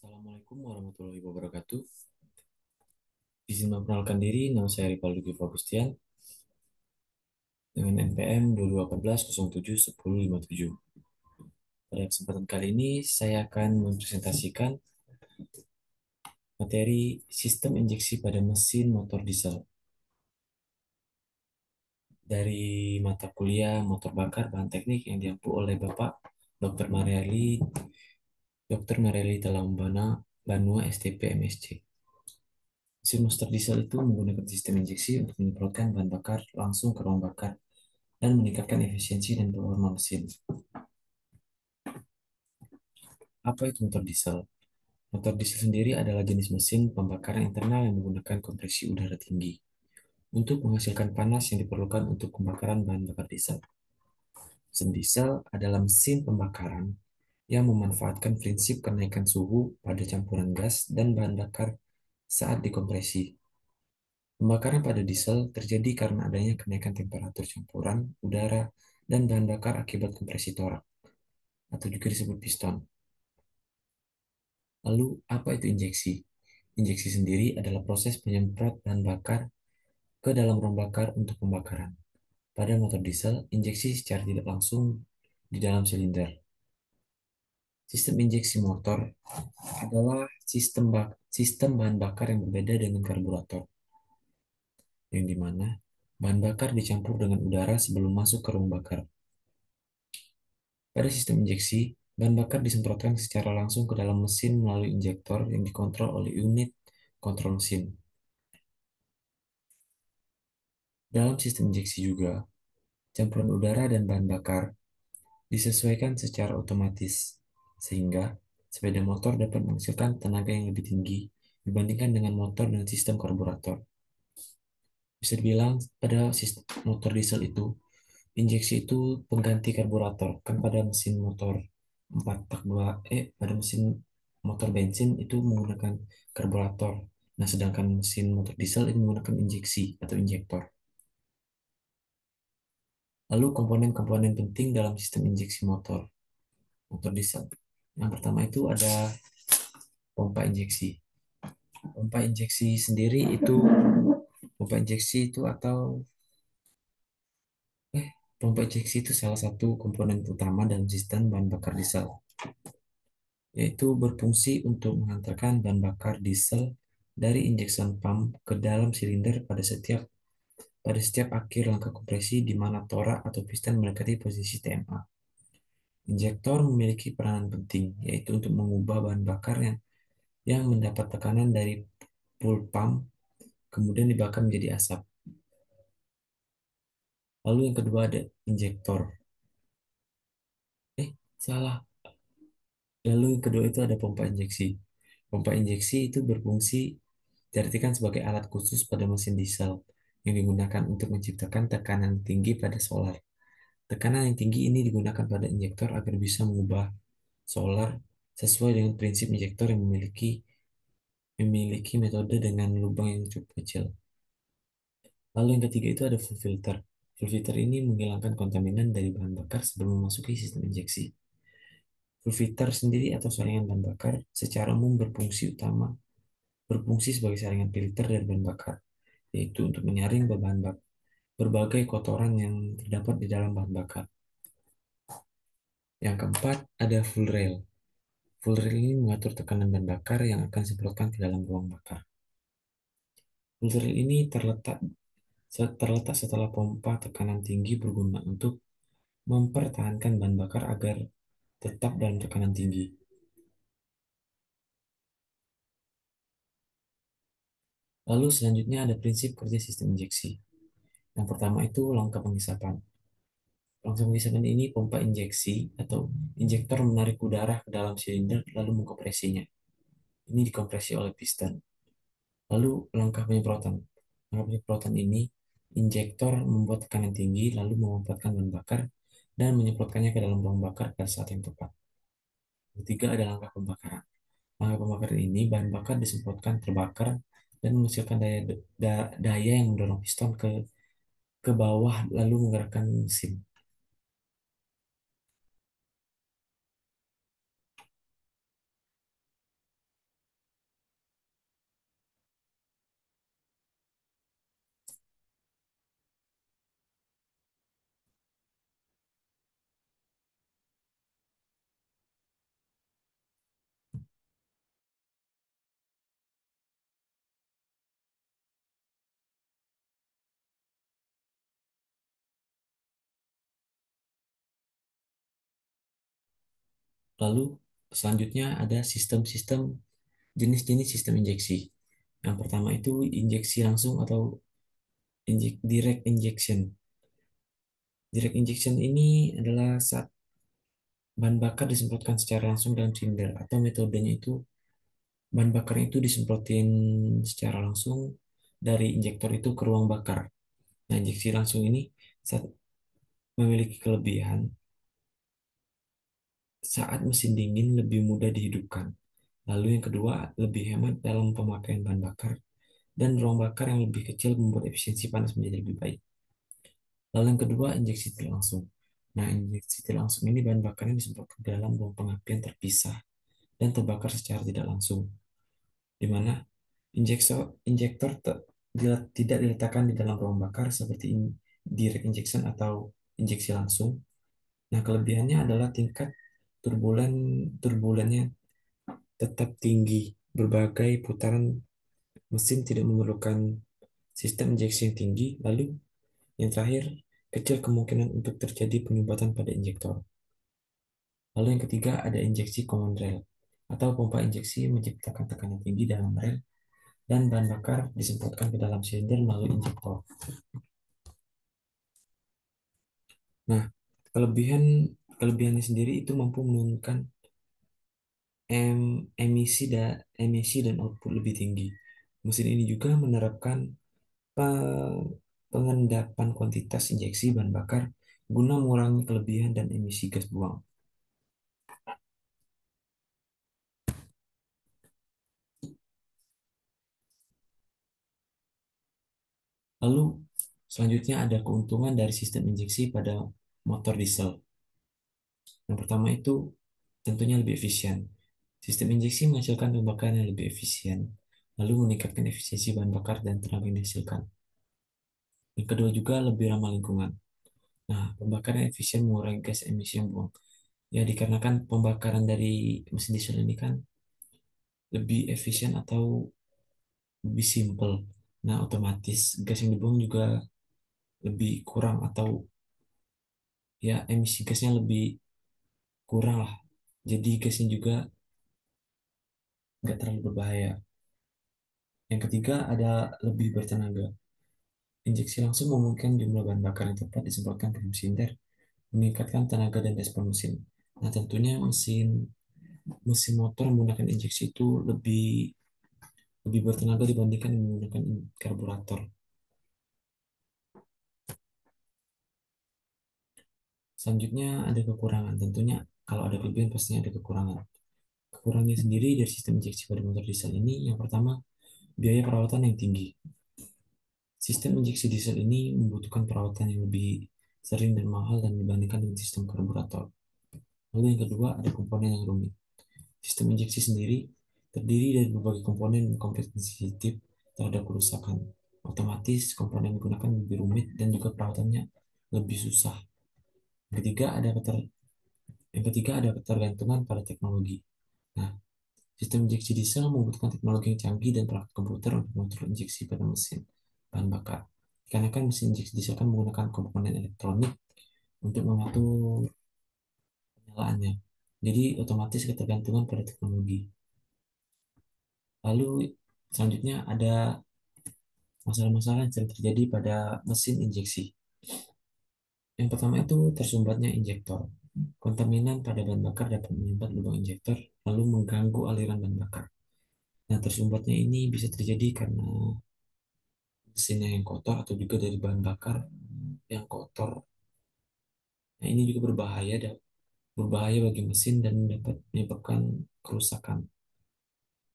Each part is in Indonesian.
Assalamualaikum warahmatullahi wabarakatuh. Izin memperkenalkan diri, nama saya Rivaldo Giva Gustian dengan NPM 2214071057. Pada kesempatan kali ini, saya akan mempresentasikan materi sistem injeksi pada mesin motor diesel dari mata kuliah motor bakar bahan teknik yang diampu oleh Bapak Dr. Mariali Talambana Banua STP MSc. Mesin motor diesel itu menggunakan sistem injeksi untuk menyemprotkan bahan bakar langsung ke ruang bakar dan meningkatkan efisiensi dan performa mesin. Apa itu motor diesel? Motor diesel sendiri adalah jenis mesin pembakaran internal yang menggunakan kompresi udara tinggi untuk menghasilkan panas yang diperlukan untuk pembakaran bahan bakar diesel. Mesin diesel adalah mesin pembakaran yang memanfaatkan prinsip kenaikan suhu pada campuran gas dan bahan bakar saat dikompresi. Pembakaran pada diesel terjadi karena adanya kenaikan temperatur campuran udara dan bahan bakar akibat kompresi torak, atau juga disebut piston. Lalu, apa itu injeksi? Injeksi sendiri adalah proses penyemprot bahan bakar ke dalam ruang bakar untuk pembakaran. Pada motor diesel, injeksi secara tidak langsung di dalam silinder. Sistem injeksi motor adalah sistem bahan bakar yang berbeda dengan karburator, yang dimana bahan bakar dicampur dengan udara sebelum masuk ke ruang bakar. Pada sistem injeksi, bahan bakar disemprotkan secara langsung ke dalam mesin melalui injektor yang dikontrol oleh unit kontrol mesin. Dalam sistem injeksi juga, campuran udara dan bahan bakar disesuaikan secara otomatis, sehingga sepeda motor dapat menghasilkan tenaga yang lebih tinggi dibandingkan dengan motor dengan sistem karburator. Bisa dibilang pada sistem motor diesel itu, injeksi itu pengganti karburator. Kan pada mesin motor 4 tak 2, pada mesin motor bensin itu menggunakan karburator. Nah, sedangkan mesin motor diesel itu menggunakan injeksi atau injektor. Lalu komponen-komponen penting dalam sistem injeksi motor diesel. Yang pertama itu ada pompa injeksi. Pompa injeksi sendiri itu pompa injeksi itu atau eh pompa injeksi itu salah satu komponen utama dalam sistem bahan bakar diesel, yaitu berfungsi untuk mengantarkan bahan bakar diesel dari injection pump ke dalam silinder pada setiap akhir langkah kompresi di mana torak atau piston mendekati posisi TMA. Injektor memiliki peranan penting, yaitu untuk mengubah bahan bakar yang mendapat tekanan dari pool pump kemudian dibakar menjadi asap. Lalu yang kedua ada injektor. Salah. Lalu yang kedua itu ada pompa injeksi. Pompa injeksi itu berfungsi diartikan sebagai alat khusus pada mesin diesel yang digunakan untuk menciptakan tekanan tinggi pada solar. Tekanan yang tinggi ini digunakan pada injektor agar bisa mengubah solar sesuai dengan prinsip injektor yang memiliki metode dengan lubang yang cukup kecil. Lalu yang ketiga itu ada full filter. Full filter ini menghilangkan kontaminan dari bahan bakar sebelum memasuki sistem injeksi. Full filter sendiri atau saringan bahan bakar secara umum berfungsi sebagai saringan filter dari bahan bakar, yaitu untuk menyaring berbagai kotoran yang terdapat di dalam bahan bakar. Yang keempat ada full rail. Full rail ini mengatur tekanan bahan bakar yang akan disemprotkan ke dalam ruang bakar. Full rail ini terletak setelah pompa tekanan tinggi berguna untuk mempertahankan bahan bakar agar tetap dalam tekanan tinggi. Lalu selanjutnya ada prinsip kerja sistem injeksi. Yang pertama itu langkah penghisapan. Langkah penghisapan ini pompa injeksi atau injektor menarik udara ke dalam silinder lalu mengkompresinya. Ini dikompresi oleh piston. Lalu langkah penyemprotan. Langkah penyemprotan ini injektor membuat tekanan tinggi lalu memanfaatkan bahan bakar dan menyemprotkannya ke dalam ruang bakar pada saat yang tepat. Ketiga ada langkah pembakaran. Langkah pembakaran ini bahan bakar disemprotkan terbakar dan menghasilkan daya yang mendorong piston ke bawah lalu menggerakkan mesin. Lalu selanjutnya ada sistem-sistem jenis-jenis sistem injeksi. Yang pertama itu injeksi langsung atau direct injection. Direct injection ini adalah saat bahan bakar disemprotkan secara langsung dalam silinder atau metodenya itu bahan bakarnya itu disemprotin secara langsung dari injektor itu ke ruang bakar. Nah, injeksi langsung ini saat memiliki kelebihan saat mesin dingin lebih mudah dihidupkan. Lalu yang kedua, lebih hemat dalam pemakaian bahan bakar dan ruang bakar yang lebih kecil membuat efisiensi panas menjadi lebih baik. Lalu yang kedua, injeksi tidak langsung. Nah, injeksi tidak langsung ini bahan bakarnya disemprotkan ke dalam ruang pengabdian terpisah dan terbakar secara tidak langsung, di mana injektor tidak diletakkan di dalam ruang bakar seperti direct injection atau injeksi langsung. Nah, kelebihannya adalah tingkat turbulennya tetap tinggi. Berbagai putaran mesin tidak memerlukan sistem injeksi yang tinggi. Lalu, yang terakhir, kecil kemungkinan untuk terjadi penyumbatan pada injektor. Lalu yang ketiga ada injeksi command rail atau pompa injeksi menciptakan tekanan tinggi dalam rel dan bahan bakar disemprotkan ke dalam silinder melalui injektor. Nah, kelebihan kelebihannya sendiri itu mampu menurunkan emisi dan output lebih tinggi. Mesin ini juga menerapkan pengendapan kuantitas injeksi bahan bakar guna mengurangi kelebihan dan emisi gas buang. Lalu selanjutnya ada keuntungan dari sistem injeksi pada motor diesel. Yang pertama itu tentunya lebih efisien. Sistem injeksi menghasilkan pembakaran yang lebih efisien, lalu meningkatkan efisiensi bahan bakar dan tenaga yang dihasilkan. Yang kedua juga lebih ramah lingkungan. Nah, pembakaran efisien mengurangi gas emisi yang buang. Ya, dikarenakan pembakaran dari mesin diesel ini kan lebih efisien atau lebih simpel. Nah, otomatis gas yang dibuang juga lebih kurang atau ya emisi gasnya lebih kurang lah. Jadi gasnya juga nggak terlalu berbahaya. Yang ketiga ada lebih bertenaga. Injeksi langsung memungkinkan jumlah bahan bakar yang tepat disemprotkan ke dalam silinder, meningkatkan tenaga dan respon mesin. Nah, tentunya mesin mesin motor menggunakan injeksi itu lebih bertenaga dibandingkan menggunakan karburator. Selanjutnya ada kekurangan. Tentunya kalau ada kelebihan pastinya ada kekurangan. Kekurangannya sendiri dari sistem injeksi pada motor diesel ini, yang pertama, biaya perawatan yang tinggi. Sistem injeksi diesel ini membutuhkan perawatan yang lebih sering dan mahal dan dibandingkan dengan sistem karburator. Lalu yang kedua, ada komponen yang rumit. Sistem injeksi sendiri terdiri dari berbagai komponen yang kompleks dan sensitif terhadap kerusakan. Otomatis komponen yang digunakan lebih rumit dan juga perawatannya lebih susah. Yang ketiga ada ketergantungan pada teknologi. Nah, sistem injeksi diesel membutuhkan teknologi yang canggih dan perangkat komputer untuk mengatur injeksi pada mesin bahan bakar. Karena kan mesin injeksi diesel kan menggunakan komponen elektronik untuk mengatur penyalaannya. Jadi otomatis ketergantungan pada teknologi. Lalu selanjutnya ada masalah-masalah yang sering terjadi pada mesin injeksi. Yang pertama itu tersumbatnya injektor. Kontaminan pada bahan bakar dapat menyumbat lubang injektor lalu mengganggu aliran bahan bakar. Nah, tersumbatnya ini bisa terjadi karena mesinnya yang kotor atau juga dari bahan bakar yang kotor. Nah, ini juga berbahaya bagi mesin dan dapat menyebabkan kerusakan.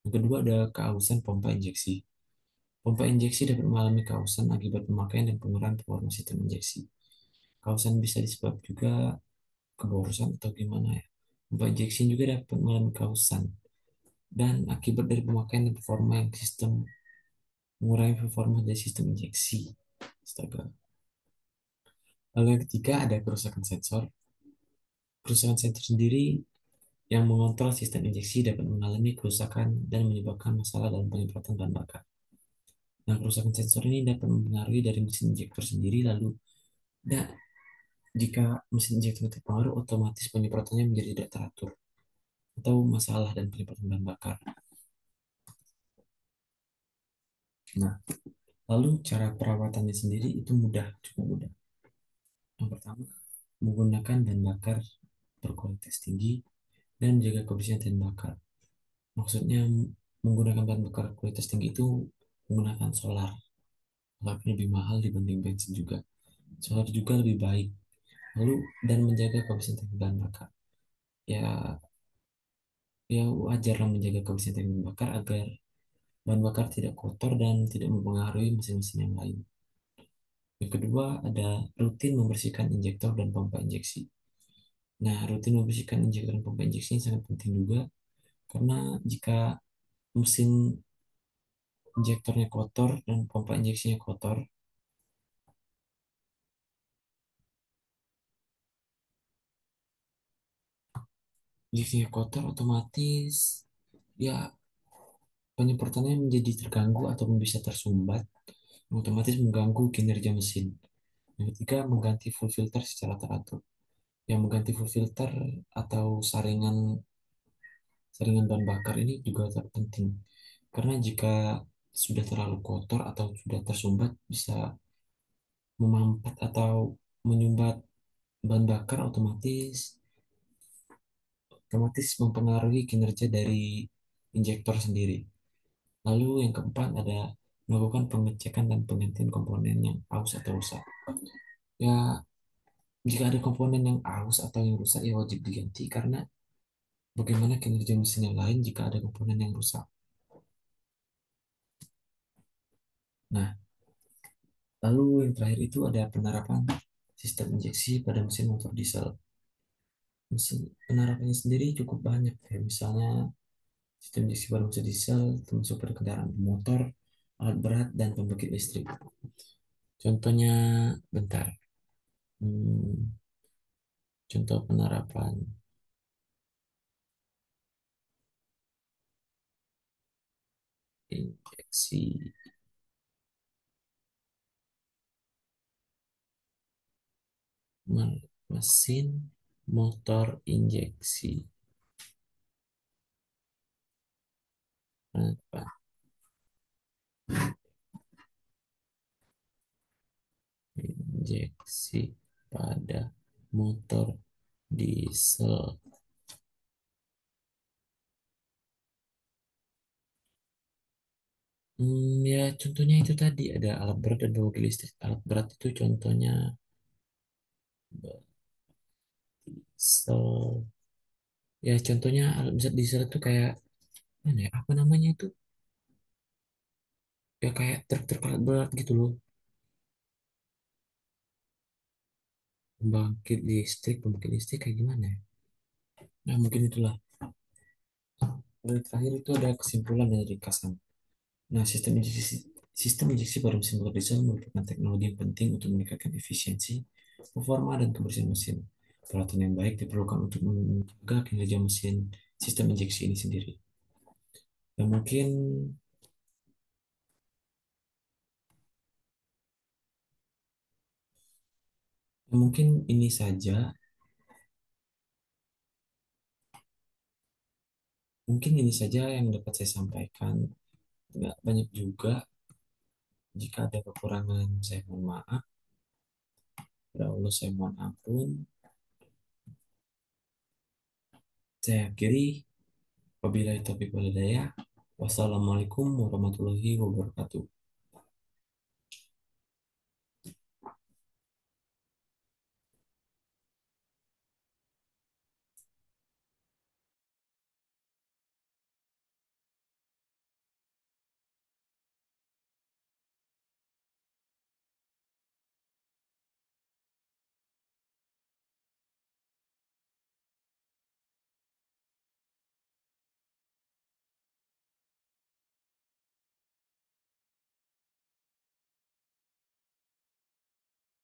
Yang kedua ada keausan pompa injeksi. Pompa injeksi dapat mengalami keausan akibat pemakaian dan penggunaan performa sistem injeksi. Kausan bisa disebabkan juga keborosan atau gimana ya. Pompa injeksi juga dapat mengalami kausan dan akibat dari pemakaian dan performa yang sistem mengurangi performa dari sistem injeksi. Astaga. Lalu yang ketiga ada kerusakan sensor. Kerusakan sensor sendiri yang mengontrol sistem injeksi dapat mengalami kerusakan dan menyebabkan masalah dalam penyemprotan bahan bakar. Nah, kerusakan sensor ini dapat mempengaruhi dari mesin injektor sendiri lalu dan jika mesin injektor terpengaruh, otomatis penyemprotannya menjadi tidak teratur. atau masalah dan penyebab bahan bakar. Nah, lalu cara perawatannya sendiri itu mudah, cukup mudah. Yang pertama, menggunakan bahan bakar berkualitas tinggi dan menjaga kebersihan bahan bakar. Maksudnya menggunakan bahan bakar kualitas tinggi itu menggunakan solar. Solar lebih mahal dibanding bensin juga. Solar juga lebih baik. Lalu dan menjaga kebersihan bahan bakar. Ya, ya wajarlah menjaga kebersihan bahan bakar agar bahan bakar tidak kotor dan tidak mempengaruhi mesin-mesin yang lain. Yang kedua ada rutin membersihkan injektor dan pompa injeksi. Nah, rutin membersihkan injektor dan pompa injeksi ini sangat penting juga karena jika mesin injektornya kotor dan pompa injeksinya kotor, injeksinya kotor otomatis ya penyemprotannya menjadi terganggu ataupun bisa tersumbat, otomatis mengganggu kinerja mesin. Yang ketiga, mengganti full filter secara teratur. Yang mengganti full filter atau saringan saringan bahan bakar ini juga terpenting karena jika sudah terlalu kotor atau sudah tersumbat bisa memampat atau menyumbat bahan bakar otomatis mempengaruhi kinerja dari injektor sendiri. Lalu yang keempat ada melakukan pengecekan dan penggantian komponen yang aus atau rusak. Ya, jika ada komponen yang aus atau yang rusak ya wajib diganti karena bagaimana kinerja mesin yang lain jika ada komponen yang rusak. Nah, lalu yang terakhir itu ada penerapan sistem injeksi pada mesin motor diesel. Mesin penerapannya sendiri cukup banyak ya. Misalnya sistem injeksi pada mesin diesel termasuk pada kendaraan motor, alat berat, dan pembangkit listrik. Contohnya, bentar. Hmm, contoh penerapan injeksi mesin motor injeksi. Penerapan injeksi pada motor diesel. Ya contohnya itu tadi ada alat berat dan mobil listrik. Alat berat itu contohnya diesel. Ya contohnya alat berat diesel itu kayak mana ya? Apa namanya itu? Ya kayak truk-truk alat berat gitu loh. Pembangkit listrik kayak gimana ya? Nah mungkin itulah. Dan terakhir itu ada kesimpulan dan ringkasan. Nah, sistem injeksi pada mesin motor diesel merupakan teknologi yang penting untuk meningkatkan efisiensi, performa, dan kebersihan mesin. Peralatan yang baik diperlukan untuk menjaga kinerja mesin sistem injeksi ini sendiri. Dan mungkin ini saja, mungkin ini saja yang dapat saya sampaikan. Nggak banyak juga. Jika ada kekurangan, saya mohon maaf. Ya Allah, saya mohon ampun. Saya akhiri. Wabillahi taufiq wal hidayah. Wassalamualaikum warahmatullahi wabarakatuh.